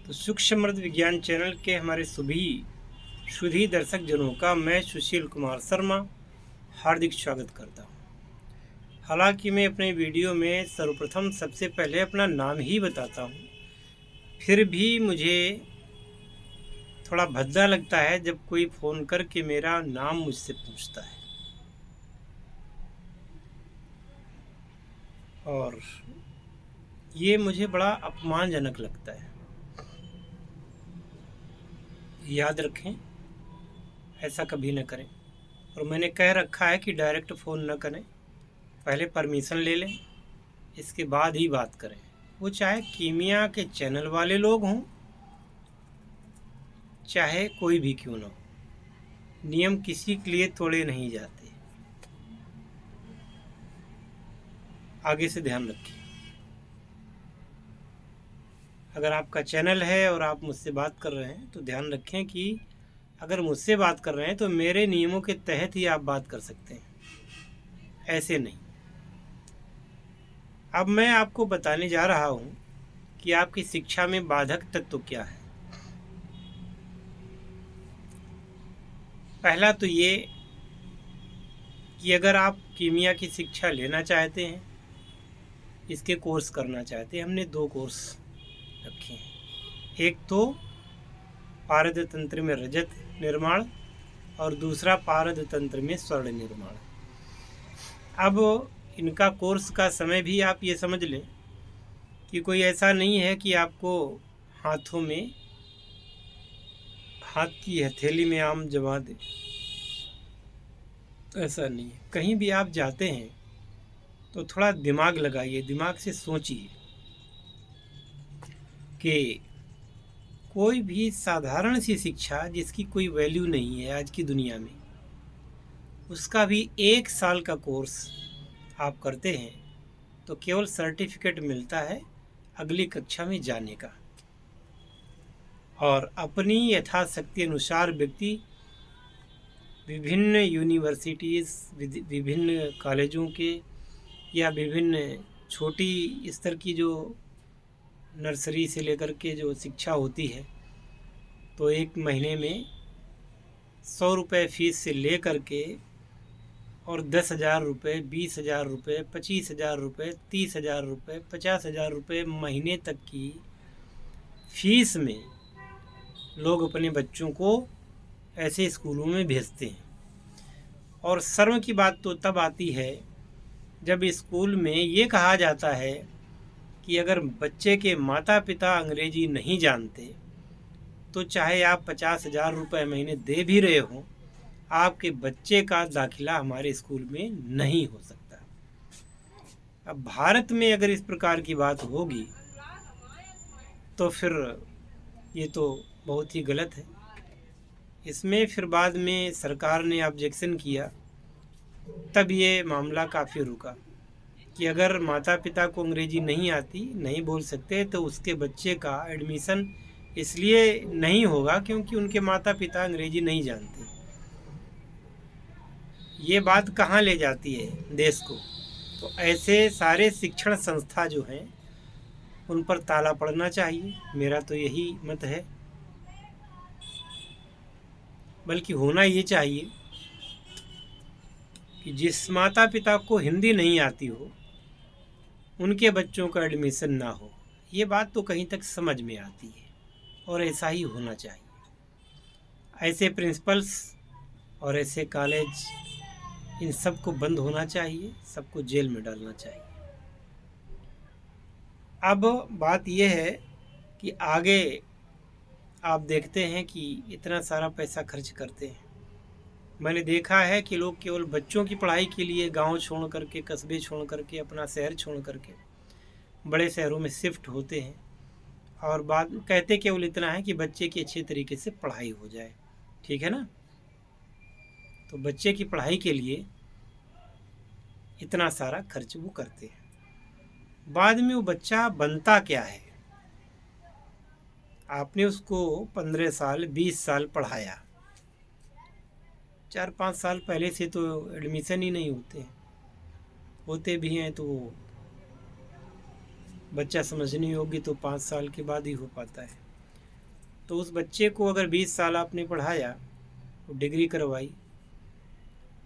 तो सूक्ष्म समृद्ध विज्ञान चैनल के हमारे सभी सुधी दर्शक जनों का मैं सुशील कुमार शर्मा हार्दिक स्वागत करता हूं। हालांकि मैं अपने वीडियो में सर्वप्रथम सबसे पहले अपना नाम ही बताता हूं, फिर भी मुझे थोड़ा भद्दा लगता है जब कोई फ़ोन करके मेरा नाम मुझसे पूछता है, और ये मुझे बड़ा अपमानजनक लगता है। याद रखें, ऐसा कभी न करें। और मैंने कह रखा है कि डायरेक्ट फ़ोन न करें, पहले परमिशन ले लें, इसके बाद ही बात करें। वो चाहे कीमिया के चैनल वाले लोग हों, चाहे कोई भी क्यों ना हो। नियम किसी के लिए तोड़े नहीं जाते। आगे से ध्यान रखें। अगर आपका चैनल है और आप मुझसे बात कर रहे हैं तो ध्यान रखें कि अगर मुझसे बात कर रहे हैं तो मेरे नियमों के तहत ही आप बात कर सकते हैं, ऐसे नहीं। अब मैं आपको बताने जा रहा हूं कि आपकी शिक्षा में बाधक तत्व क्या है। पहला तो ये कि अगर आप कीमिया की शिक्षा लेना चाहते हैं, इसके कोर्स करना चाहते हैं, हमने 2 कोर्स रखे हैं। एक तो पारद तंत्र में रजत निर्माण और दूसरा पारद तंत्र में स्वर्ण निर्माण। अब इनका कोर्स का समय भी आप ये समझ लें कि कोई ऐसा नहीं है कि आपको हाथों में, हाथ की हथेली में आम जमा दे, ऐसा नहीं है। कहीं भी आप जाते हैं तो थोड़ा दिमाग लगाइए, दिमाग से सोचिए कि कोई भी साधारण सी शिक्षा जिसकी कोई वैल्यू नहीं है आज की दुनिया में, उसका भी 1 साल का कोर्स आप करते हैं तो केवल सर्टिफिकेट मिलता है अगली कक्षा में जाने का। और अपनी यथाशक्ति अनुसार व्यक्ति विभिन्न यूनिवर्सिटीज़, विभिन्न कॉलेजों के या विभिन्न छोटी स्तर की जो नर्सरी से लेकर के जो शिक्षा होती है, तो 1 महीने में 100 रुपये फ़ीस से ले कर के और 10,000 रुपये, 20,000 रुपये, 25,000 रुपये, 30,000 रुपये, 50,000 रुपये महीने तक की फ़ीस में लोग अपने बच्चों को ऐसे स्कूलों में भेजते हैं। और शर्म की बात तो तब आती है जब स्कूल में ये कहा जाता है कि अगर बच्चे के माता पिता अंग्रेजी नहीं जानते तो चाहे आप 50,000 रुपये महीने दे भी रहे हो, आपके बच्चे का दाखिला हमारे स्कूल में नहीं हो सकता। अब भारत में अगर इस प्रकार की बात होगी तो फिर ये तो बहुत ही गलत है। इसमें फिर बाद में सरकार ने ऑब्जेक्शन किया, तब ये मामला काफ़ी रुका कि अगर माता पिता को अंग्रेजी नहीं आती, नहीं बोल सकते, तो उसके बच्चे का एडमिशन इसलिए नहीं होगा क्योंकि उनके माता पिता अंग्रेजी नहीं जानते। ये बात कहाँ ले जाती है देश को? तो ऐसे सारे शिक्षण संस्था जो हैं उन पर ताला पड़ना चाहिए, मेरा तो यही मत है। बल्कि होना ये चाहिए कि जिस माता पिता को हिंदी नहीं आती हो उनके बच्चों का एडमिशन ना हो। ये बात तो कहीं तक समझ में आती है और ऐसा ही होना चाहिए। ऐसे प्रिंसिपल्स और ऐसे कॉलेज, इन सब को बंद होना चाहिए, सबको जेल में डालना चाहिए। अब बात यह है कि आगे आप देखते हैं कि इतना सारा पैसा खर्च करते हैं। मैंने देखा है कि लोग केवल बच्चों की पढ़ाई के लिए गांव छोड़ करके, कस्बे छोड़ करके, अपना शहर छोड़ करके बड़े शहरों में शिफ्ट होते हैं और बाद कहते केवल इतना है कि बच्चे की अच्छे तरीके से पढ़ाई हो जाए। ठीक है ना? तो बच्चे की पढ़ाई के लिए इतना सारा खर्च वो करते हैं, बाद में वो बच्चा बनता क्या है? आपने उसको 15 साल 20 साल पढ़ाया, 4-5 साल पहले से तो एडमिशन ही नहीं होते हैं, होते भी हैं तो वो बच्चा समझने योग्य तो 5 साल के बाद ही हो पाता है। तो उस बच्चे को अगर 20 साल आपने पढ़ाया, वो डिग्री करवाई,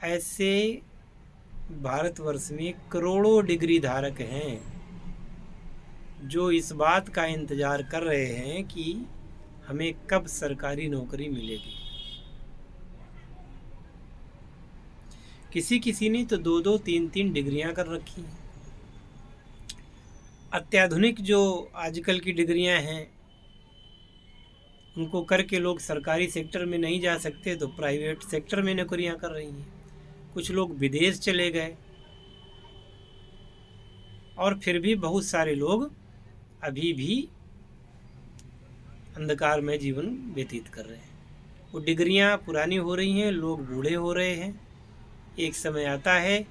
ऐसे भारतवर्ष में करोड़ों डिग्री धारक हैं जो इस बात का इंतज़ार कर रहे हैं कि हमें कब सरकारी नौकरी मिलेगी। किसी किसी ने तो 2-2, 3-3 डिग्रियां कर रखी हैं। अत्याधुनिक जो आजकल की डिग्रियां हैं, उनको करके लोग सरकारी सेक्टर में नहीं जा सकते तो प्राइवेट सेक्टर में नौकरियां कर रही हैं। कुछ लोग विदेश चले गए, और फिर भी बहुत सारे लोग अभी भी अंधकार में जीवन व्यतीत कर रहे हैं। वो डिग्रियां पुरानी हो रही हैं, लोग बूढ़े हो रहे हैं। एक समय आता है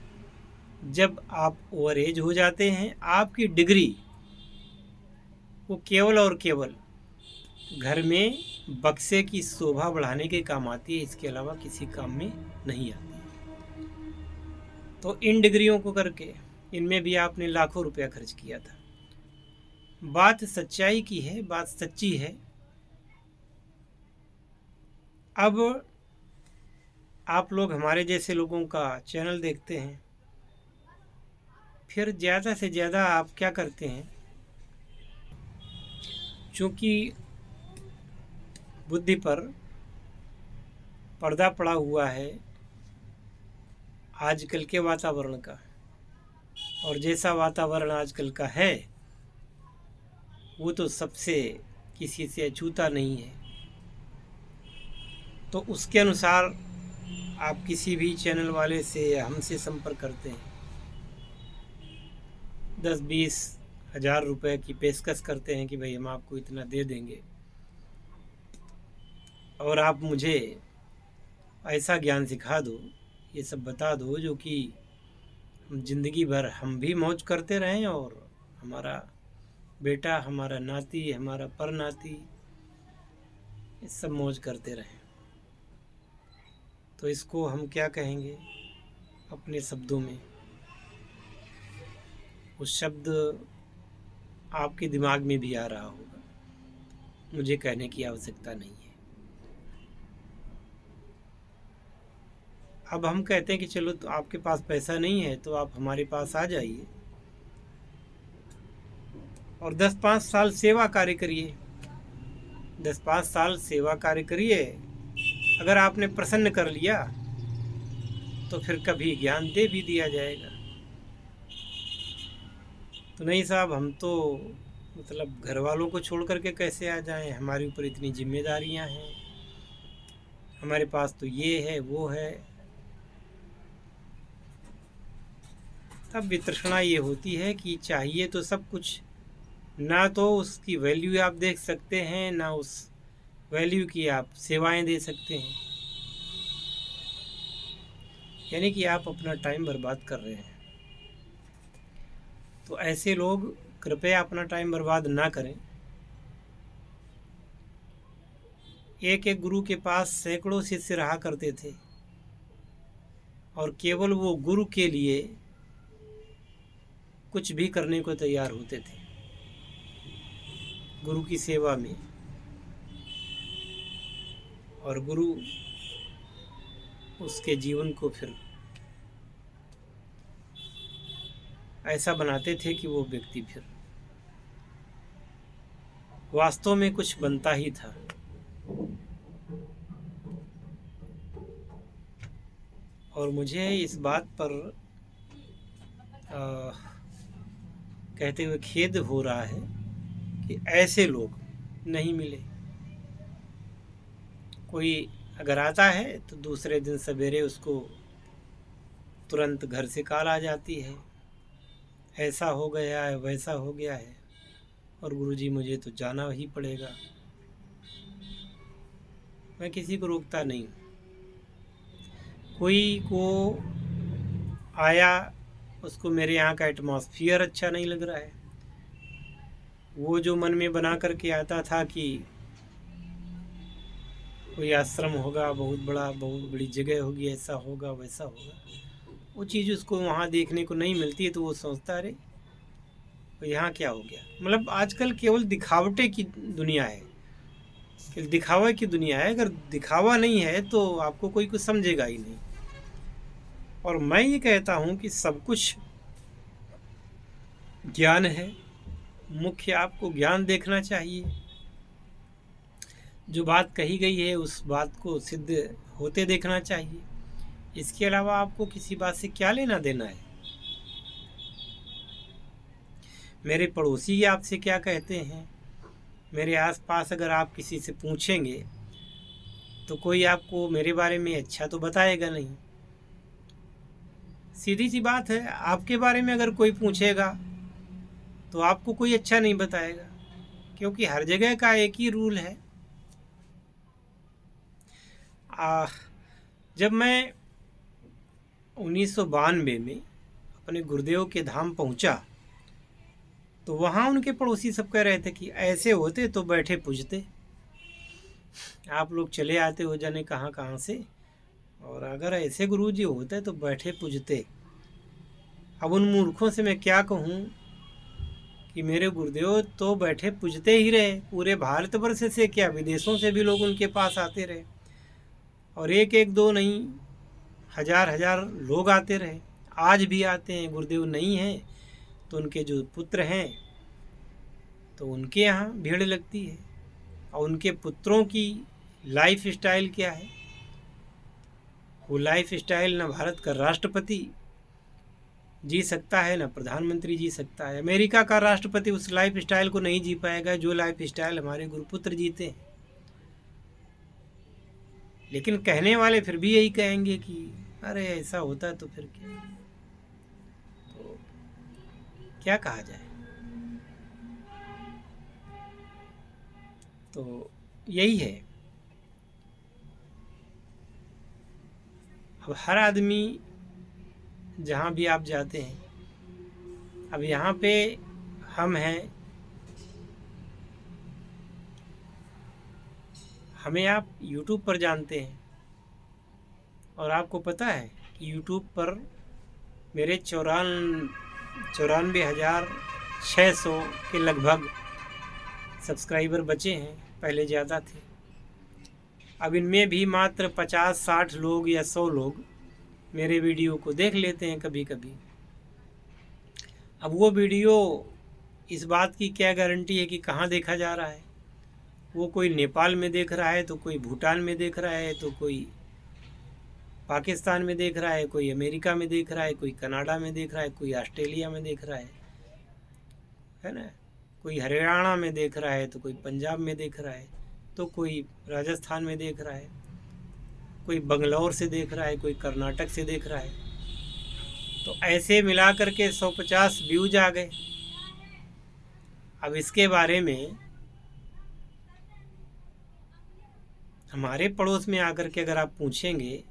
जब आप ओवर एज हो जाते हैं, आपकी डिग्री वो केवल और केवल घर में बक्से की शोभा बढ़ाने के काम आती है, इसके अलावा किसी काम में नहीं आती। तो इन डिग्रियों को करके इनमें भी आपने लाखों रुपया खर्च किया था। बात सच्चाई की है, बात सच्ची है। अब आप लोग हमारे जैसे लोगों का चैनल देखते हैं, फिर ज़्यादा से ज़्यादा आप क्या करते हैं, चूँकि बुद्धि पर पर्दा पड़ा हुआ है आजकल के वातावरण का, और जैसा वातावरण आजकल का है वो तो सबसे किसी से अछूता नहीं है, तो उसके अनुसार आप किसी भी चैनल वाले से या हमसे संपर्क करते हैं, 10-20 हज़ार रुपए की पेशकश करते हैं कि भाई हम आपको इतना दे देंगे और आप मुझे ऐसा ज्ञान सिखा दो, ये सब बता दो जो कि हम ज़िंदगी भर हम भी मौज करते रहें और हमारा बेटा, हमारा नाती, हमारा परनाती, ये सब मौज करते रहें। तो इसको हम क्या कहेंगे अपने शब्दों में? वो शब्द आपके दिमाग में भी आ रहा होगा, मुझे कहने की आवश्यकता नहीं है। अब हम कहते हैं कि चलो तो आपके पास पैसा नहीं है तो आप हमारे पास आ जाइए और 10-5 साल सेवा कार्य करिए। 10-5 साल सेवा कार्य करिए, अगर आपने प्रसन्न कर लिया तो फिर कभी ज्ञान दे भी दिया जाएगा। तो नहीं साहब, हम तो मतलब घर वालों को छोड़ करके कैसे आ जाएं, हमारे ऊपर इतनी जिम्मेदारियां हैं, हमारे पास तो ये है वो है। तब वितृष्णा ये होती है कि चाहिए तो सब कुछ, ना तो उसकी वैल्यू आप देख सकते हैं, ना उस वैल्यू की आप सेवाएं दे सकते हैं। यानी कि आप अपना टाइम बर्बाद कर रहे हैं। तो ऐसे लोग कृपया अपना टाइम बर्बाद ना करें। एक एक गुरु के पास सैकड़ों शिष्य रहा करते थे और केवल वो गुरु के लिए कुछ भी करने को तैयार होते थे गुरु की सेवा में, और गुरु उसके जीवन को फिर ऐसा बनाते थे कि वो व्यक्ति फिर वास्तव में कुछ बनता ही था। और मुझे इस बात पर कहते हुए खेद हो रहा है कि ऐसे लोग नहीं मिले। कोई अगर आता है तो दूसरे दिन सवेरे उसको तुरंत घर से कॉल आ जाती है, ऐसा हो गया है, वैसा हो गया है, और गुरुजी मुझे तो जाना ही पड़ेगा। मैं किसी को रोकता नहीं। कोई को आया, उसको मेरे यहाँ का एटमॉस्फियर अच्छा नहीं लग रहा है, वो जो मन में बना करके आता था कि कोई आश्रम होगा बहुत बड़ा, बहुत बड़ी जगह होगी, ऐसा होगा वैसा होगा, वो चीज़ उसको वहाँ देखने को नहीं मिलती है, तो वो सोचता अरे तो यहाँ क्या हो गया। मतलब आजकल केवल दिखावटे की दुनिया है, कि दिखावा की दुनिया है। अगर दिखावा नहीं है तो आपको कोई कुछ समझेगा ही नहीं। और मैं ये कहता हूँ कि सब कुछ ज्ञान है, मुख्य आपको ज्ञान देखना चाहिए। जो बात कही गई है उस बात को सिद्ध होते देखना चाहिए। इसके अलावा आपको किसी बात से क्या लेना देना है। मेरे पड़ोसी आपसे क्या कहते हैं, मेरे आसपास अगर आप किसी से पूछेंगे तो कोई आपको मेरे बारे में अच्छा तो बताएगा नहीं। सीधी सी बात है, आपके बारे में अगर कोई पूछेगा तो आपको कोई अच्छा नहीं बताएगा, क्योंकि हर जगह का एक ही रूल है। जब मैं 1992 में अपने गुरुदेव के धाम पहुंचा तो वहाँ उनके पड़ोसी सब कह रहे थे कि ऐसे होते तो बैठे पूजते, आप लोग चले आते हो जाने कहाँ कहाँ से, और अगर ऐसे गुरुजी होते तो बैठे पूजते। अब उन मूर्खों से मैं क्या कहूँ कि मेरे गुरुदेव तो बैठे पूजते ही रहे। पूरे भारतवर्ष से क्या, विदेशों से भी लोग उनके पास आते रहे, और एक एक दो नहीं, हजार हजार लोग आते रहे, आज भी आते हैं। गुरुदेव नहीं हैं तो उनके जो पुत्र हैं तो उनके यहाँ भीड़ लगती है। और उनके पुत्रों की लाइफ स्टाइल क्या है, वो लाइफ स्टाइल न भारत का राष्ट्रपति जी सकता है, न प्रधानमंत्री जी सकता है। अमेरिका का राष्ट्रपति उस लाइफ स्टाइल को नहीं जी पाएगा जो लाइफ स्टाइल हमारे गुरुपुत्र जीते हैं। लेकिन कहने वाले फिर भी यही कहेंगे कि अरे ऐसा होता है तो फिर क्या, तो क्या कहा जाए। तो यही है, अब हर आदमी जहाँ भी आप जाते हैं, अब यहाँ पे हम हैं, हमें आप YouTube पर जानते हैं, और आपको पता है कि YouTube पर मेरे 94,600 के लगभग सब्सक्राइबर बचे हैं। पहले ज़्यादा थे, अब इनमें भी मात्र 50-60 लोग या 100 लोग मेरे वीडियो को देख लेते हैं कभी कभी। अब वो वीडियो, इस बात की क्या गारंटी है कि कहाँ देखा जा रहा है। वो कोई नेपाल में देख रहा है, तो कोई भूटान में देख रहा है, तो कोई पाकिस्तान में देख रहा है, कोई अमेरिका में देख रहा है, कोई कनाडा में देख रहा है, कोई ऑस्ट्रेलिया में देख रहा है ना, कोई हरियाणा में देख रहा है, तो कोई पंजाब में देख रहा है, तो कोई राजस्थान में देख रहा है, कोई बंगलौर से देख रहा है, कोई कर्नाटक से देख रहा है। तो ऐसे मिला करके 150 व्यूज आ गए। अब इसके बारे में हमारे पड़ोस में आकर के अगर आप पूछेंगे,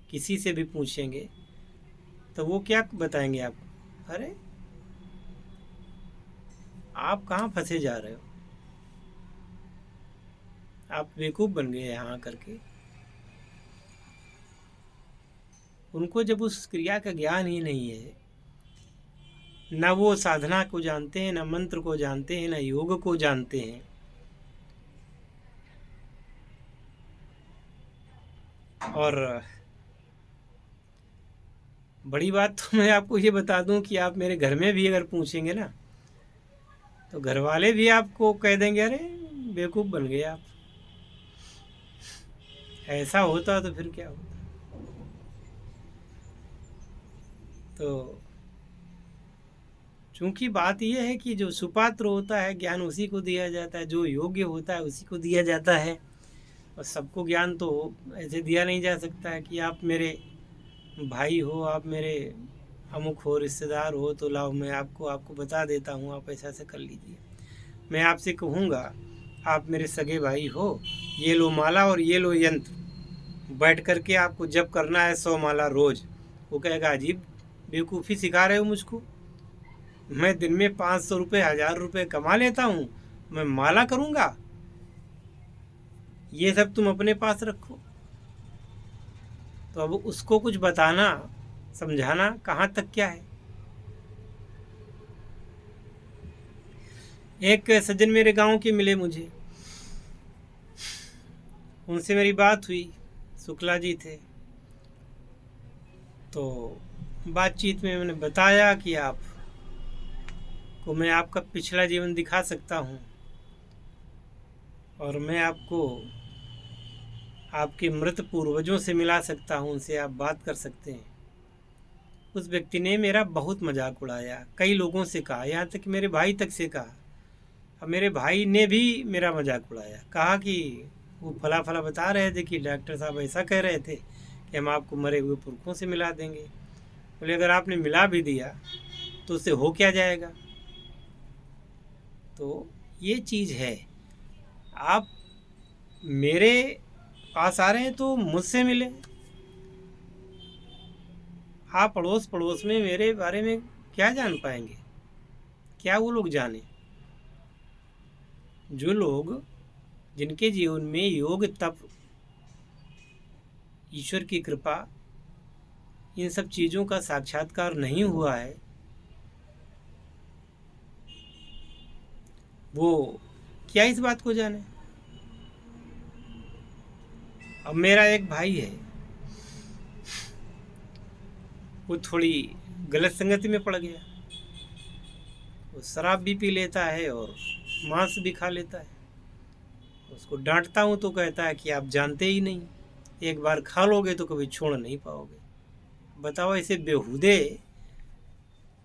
किसी से भी पूछेंगे, तो वो क्या बताएंगे आप, अरे आप कहाँ फंसे जा रहे हो, आप बेवकूफ़ बन गए यहाँ करके। उनको जब उस क्रिया का ज्ञान ही नहीं है, न वो साधना को जानते हैं, न मंत्र को जानते हैं, न योग को जानते हैं, और बड़ी बात तो मैं आपको ये बता दूं कि आप मेरे घर में भी अगर पूछेंगे ना, तो घर वाले भी आपको कह देंगे अरे बेवकूफ़ बन गए आप। ऐसा होता तो फिर क्या होता। तो चूंकि बात यह है कि जो सुपात्र होता है ज्ञान उसी को दिया जाता है, जो योग्य होता है उसी को दिया जाता है, और सबको ज्ञान तो ऐसे दिया नहीं जा सकता है कि आप मेरे भाई हो, आप मेरे अमुक हो, रिश्तेदार हो, तो लाओ मैं आपको बता देता हूँ, आप ऐसा ऐसा कर लीजिए। मैं आपसे कहूँगा आप मेरे सगे भाई हो, ये लो माला और ये लो यंत्र, बैठ कर के आपको जब करना है 100 माला रोज़। वो कहेगा अजीब बेवकूफ़ी सिखा रहे हो मुझको, मैं दिन में 500 रुपये 1000 रुपये कमा लेता हूँ, मैं माला करूँगा, ये सब तुम अपने पास रखो। तो अब उसको कुछ बताना समझाना कहाँ तक क्या है। एक सज्जन मेरे गांव के मिले मुझे, उनसे मेरी बात हुई, शुक्ला जी थे। तो बातचीत में मैंने बताया कि आप को मैं आपका पिछला जीवन दिखा सकता हूँ और मैं आपको आपके मृत पूर्वजों से मिला सकता हूँ, उनसे आप बात कर सकते हैं। उस व्यक्ति ने मेरा बहुत मजाक उड़ाया, कई लोगों से कहा, यहाँ तक कि मेरे भाई तक से कहा। अब मेरे भाई ने भी मेरा मजाक उड़ाया, कहा कि वो फला फला बता रहे थे कि डॉक्टर साहब ऐसा कह रहे थे कि हम आपको मरे हुए पुरखों से मिला देंगे। बोले अगर आपने मिला भी दिया तो उससे हो क्या जाएगा। तो ये चीज़ है, आप मेरे पास आ रहे हैं तो मुझसे मिले। आप पड़ोस पड़ोस में मेरे बारे में क्या जान पाएंगे, क्या वो लोग जाने। जो लोग जिनके जीवन में योग तप ईश्वर की कृपा इन सब चीज़ों का साक्षात्कार नहीं हुआ है, वो क्या इस बात को जाने। अब मेरा एक भाई है, वो थोड़ी गलत संगति में पड़ गया। वो शराब भी पी लेता है और मांस भी खा लेता है। उसको डांटता हूँ तो कहता है कि आप जानते ही नहीं, एक बार खा लोगे तो कभी छोड़ नहीं पाओगे। बताओ ऐसे बेहुदे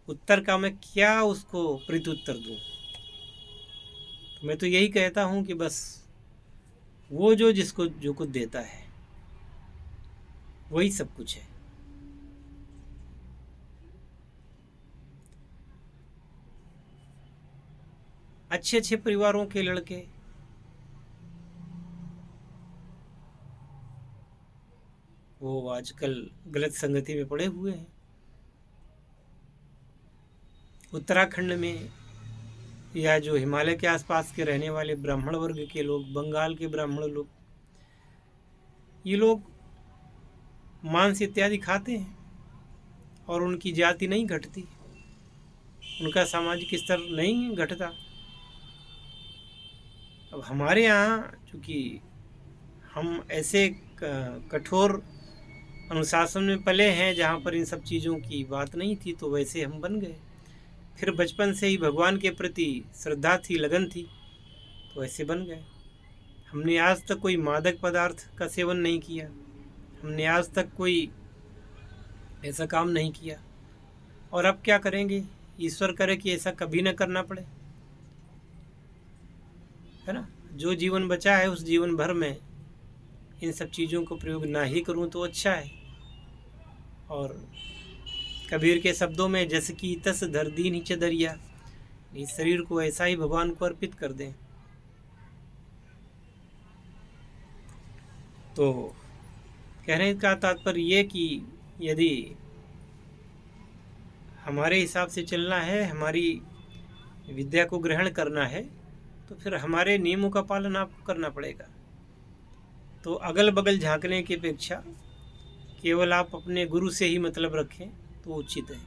उत्तर का मैं क्या उसको प्रत्युत्तर दूँ। तो मैं तो यही कहता हूँ कि बस वो जो जिसको जो कुछ देता है वही सब कुछ है। अच्छे अच्छे परिवारों के लड़के वो आजकल गलत संगति में पड़े हुए हैं। उत्तराखंड में या जो हिमालय के आसपास के रहने वाले ब्राह्मण वर्ग के लोग, बंगाल के ब्राह्मण लोग, ये लोग मांस इत्यादि खाते हैं और उनकी जाति नहीं घटती, उनका सामाजिक स्तर नहीं घटता। अब हमारे यहाँ चूँकि हम ऐसे कठोर अनुशासन में पले हैं जहाँ पर इन सब चीज़ों की बात नहीं थी, तो वैसे हम बन गए। फिर बचपन से ही भगवान के प्रति श्रद्धा थी, लगन थी, तो ऐसे बन गए। हमने आज तक कोई मादक पदार्थ का सेवन नहीं किया, हमने आज तक कोई ऐसा काम नहीं किया, और अब क्या करेंगे। ईश्वर करे कि ऐसा कभी न करना पड़े, है ना। जो जीवन बचा है उस जीवन भर में इन सब चीज़ों को प्रयोग ना ही करूं तो अच्छा है। और कबीर के शब्दों में जस की तस धर दीन नीचे दरिया, इस शरीर को ऐसा ही भगवान को अर्पित कर दें। तो कहने का तात्पर्य ये कि यदि हमारे हिसाब से चलना है, हमारी विद्या को ग्रहण करना है, तो फिर हमारे नियमों का पालन आपको करना पड़ेगा। तो अगल बगल झांकने की अपेक्षा केवल आप अपने गुरु से ही मतलब रखें तो उचित है।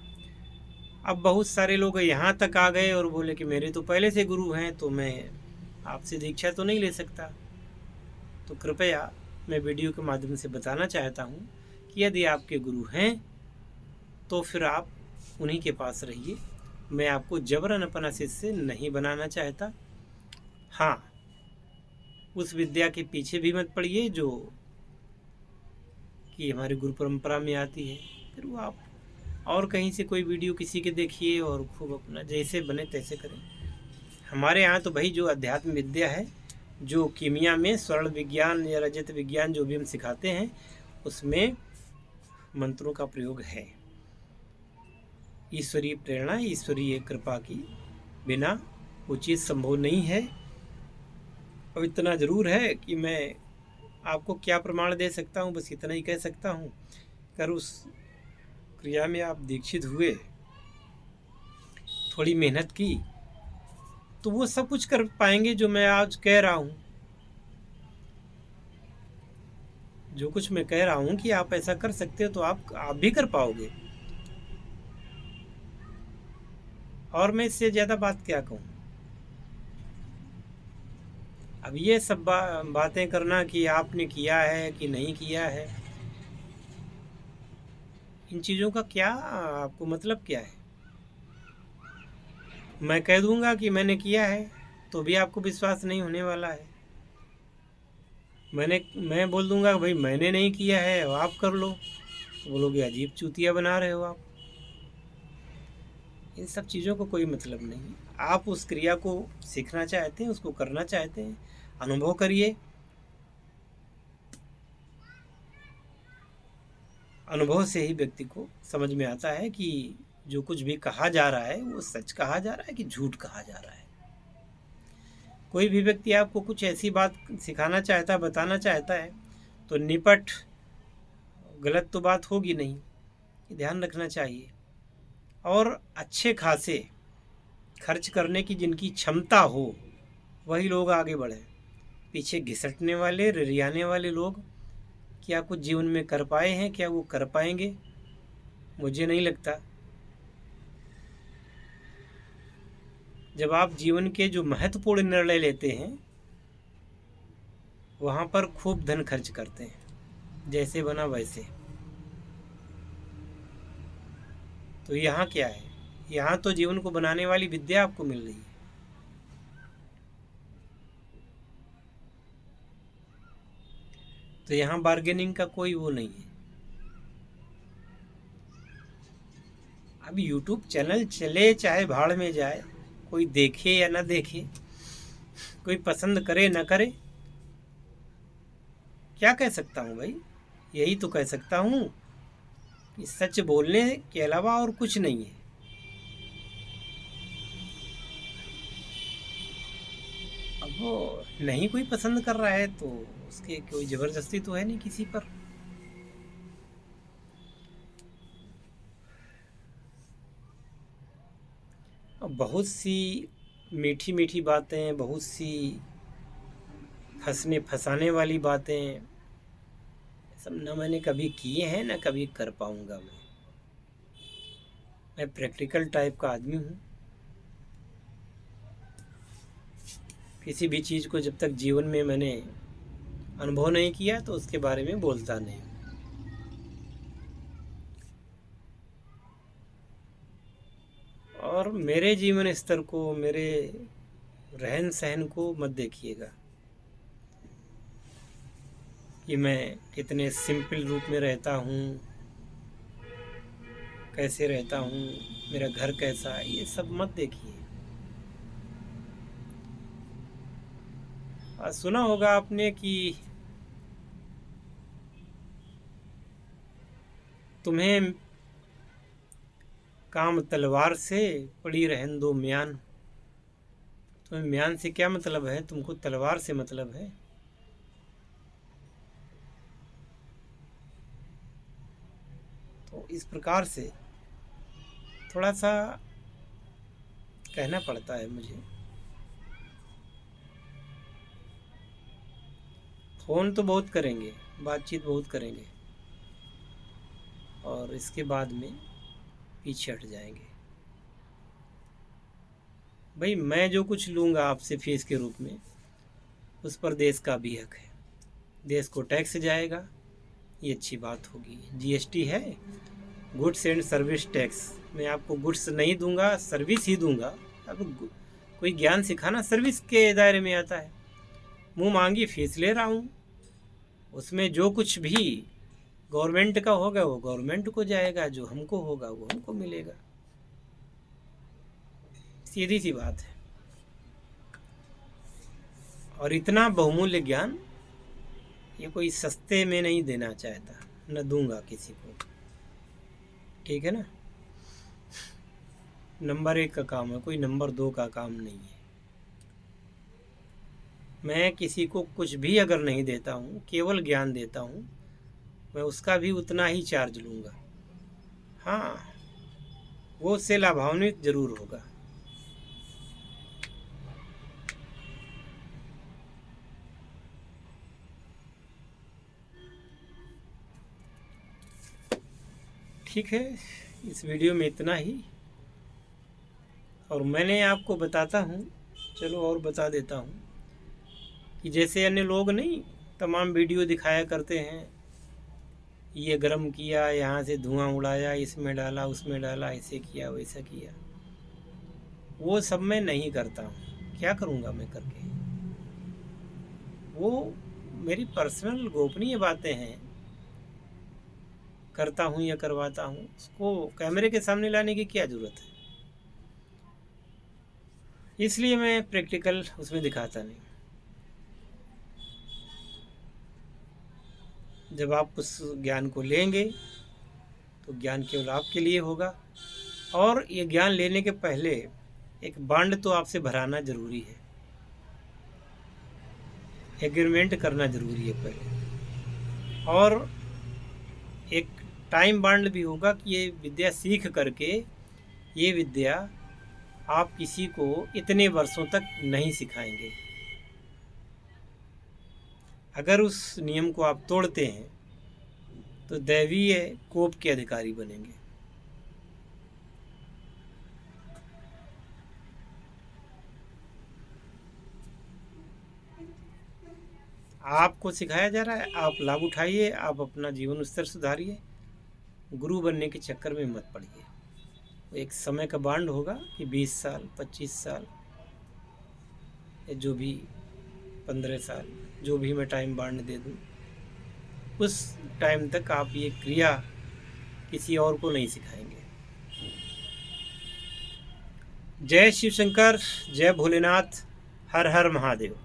अब बहुत सारे लोग यहाँ तक आ गए और बोले कि मेरे तो पहले से गुरु हैं, तो मैं आपसे दीक्षा तो नहीं ले सकता। तो कृपया मैं वीडियो के माध्यम से बताना चाहता हूँ कि यदि आपके गुरु हैं तो फिर आप उन्हीं के पास रहिए। मैं आपको जबरन अपना शिष्य नहीं बनाना चाहता। हाँ, उस विद्या के पीछे भी मत पड़िए जो कि हमारी गुरु परंपरा में आती है। फिर वो आप और कहीं से कोई वीडियो किसी के देखिए और खूब अपना जैसे बने तैसे करें। हमारे यहाँ तो भाई जो अध्यात्म विद्या है, जो कीमिया में स्वर्ण विज्ञान या रजत विज्ञान जो भी हम सिखाते हैं, उसमें मंत्रों का प्रयोग है। ईश्वरीय प्रेरणा, ईश्वरीय कृपा की बिना वो चीज़ संभव नहीं है। और इतना ज़रूर है कि मैं आपको क्या प्रमाण दे सकता हूँ, बस इतना ही कह सकता हूँ, कर उस क्रिया में आप दीक्षित हुए, थोड़ी मेहनत की, तो वो सब कुछ कर पाएंगे जो मैं आज कह रहा हूँ। जो कुछ मैं कह रहा हूँ कि आप ऐसा कर सकते हो, तो आप भी कर पाओगे। और मैं इससे ज़्यादा बात क्या कहूँ। अब ये सब बातें करना कि आपने किया है कि नहीं किया है, इन चीज़ों का क्या आपको मतलब क्या है? मैं कह दूंगा कि मैंने किया है तो भी आपको विश्वास नहीं होने वाला है। मैं बोल दूंगा कि भाई मैंने नहीं किया है और आप कर लो, तो बोलोगे अजीब चूतिया बना रहे हो आप। इन सब चीज़ों को कोई मतलब नहीं है। आप उस क्रिया को सीखना चाहते हैं, उसको करना चाहते हैं, अनुभव करिए। अनुभव से ही व्यक्ति को समझ में आता है कि जो कुछ भी कहा जा रहा है वो सच कहा जा रहा है कि झूठ कहा जा रहा है। कोई भी व्यक्ति आपको कुछ ऐसी बात सिखाना चाहता है, बताना चाहता है, तो निपट गलत तो बात होगी नहीं, ये ध्यान रखना चाहिए। और अच्छे खासे खर्च करने की जिनकी क्षमता हो वही लोग आगे बढ़ें। पीछे घिसटने वाले, रिरियाने वाले लोग क्या कुछ जीवन में कर पाए हैं, क्या वो कर पाएंगे? मुझे नहीं लगता। जब आप जीवन के जो महत्वपूर्ण निर्णय लेते हैं वहाँ पर खूब धन खर्च करते हैं, जैसे बना वैसे। तो यहाँ क्या है? यहाँ तो जीवन को बनाने वाली विद्या आपको मिल रही है। तो यहाँ बार्गेनिंग का कोई वो नहीं है। अब यूट्यूब चैनल चले चाहे भाड़ में जाए, कोई देखे या ना देखे, कोई पसंद करे ना करे, क्या कह सकता हूँ भाई? यही तो कह सकता हूँ कि सच बोलने के अलावा और कुछ नहीं है। अब वो नहीं कोई पसंद कर रहा है तो उसके कोई ज़बरदस्ती तो है नहीं किसी पर। अब बहुत सी मीठी मीठी बातें, बहुत सी फंसने फंसाने वाली बातें, सब ना मैंने कभी किए हैं ना कभी कर पाऊँगा। मैं प्रैक्टिकल टाइप का आदमी हूँ। किसी भी चीज़ को जब तक जीवन में मैंने अनुभव नहीं किया तो उसके बारे में बोलता नहीं। और मेरे जीवन स्तर को, मेरे रहन सहन को मत देखिएगा कि मैं कितने सिंपल रूप में रहता हूँ, कैसे रहता हूँ, मेरा घर कैसा है, ये सब मत देखिए। सुना होगा आपने कि तुम्हें काम तलवार से पड़ी रहन दो म्यान। तुम्हें म्यान से क्या मतलब है? तुमको तलवार से मतलब है। तो इस प्रकार से थोड़ा सा कहना पड़ता है मुझे। फ़ोन तो बहुत करेंगे, बातचीत बहुत करेंगे और इसके बाद में पीछे हट जाएंगे। भाई मैं जो कुछ लूँगा आपसे फीस के रूप में, उस पर देश का भी हक है। देश को टैक्स जाएगा, ये अच्छी बात होगी। जीएसटी है, गुड्स एंड सर्विस टैक्स। मैं आपको गुड्स नहीं दूंगा, सर्विस ही दूंगा। अब कोई ज्ञान सिखाना सर्विस के दायरे में आता है। मुँह मांगी फीस ले रहा हूँ, उसमें जो कुछ भी गवर्नमेंट का होगा वो गवर्नमेंट को जाएगा, जो हमको होगा वो हमको मिलेगा। सीधी सी बात है। और इतना बहुमूल्य ज्ञान ये कोई सस्ते में नहीं देना चाहता, न दूंगा किसी को। ठीक है ना? नंबर 1 का काम है, कोई नंबर 2 का काम नहीं है। मैं किसी को कुछ भी अगर नहीं देता हूँ, केवल ज्ञान देता हूँ, मैं उसका भी उतना ही चार्ज लूँगा। हाँ, वो उससे लाभान्वित जरूर होगा। ठीक है, इस वीडियो में इतना ही। और मैंने आपको बताता हूँ, चलो और बता देता हूँ कि जैसे अन्य लोग नहीं तमाम वीडियो दिखाया करते हैं, ये गर्म किया, यहाँ से धुआं उड़ाया, इसमें डाला, उसमें डाला, ऐसे किया, वैसा किया। वो सब मैं नहीं करता हूँ, क्या करूँगा मैं करके। वो मेरी पर्सनल गोपनीय बातें हैं, करता हूँ या करवाता हूँ, उसको कैमरे के सामने लाने की क्या ज़रूरत है। इसलिए मैं प्रैक्टिकल उसमें दिखाता नहीं। जब आप उस ज्ञान को लेंगे तो ज्ञान केवल आपके लिए होगा, और ये ज्ञान लेने के पहले एक बॉन्ड तो आपसे भराना ज़रूरी है, एग्रीमेंट करना ज़रूरी है पहले, और एक टाइम बॉन्ड भी होगा कि ये विद्या सीख करके ये विद्या आप किसी को इतने वर्षों तक नहीं सिखाएंगे। अगर उस नियम को आप तोड़ते हैं तो दैवीय कोप के अधिकारी बनेंगे। आपको सिखाया जा रहा है, आप लाभ उठाइए, आप अपना जीवन स्तर सुधारिए, गुरु बनने के चक्कर में मत पड़िए। एक समय का बांड होगा कि 20 साल, 25 साल, या जो भी 15 साल, जो भी मैं टाइम बांड दे दूँ, उस टाइम तक आप ये क्रिया किसी और को नहीं सिखाएंगे। जय शिव शंकर, जय भोलेनाथ, हर हर महादेव।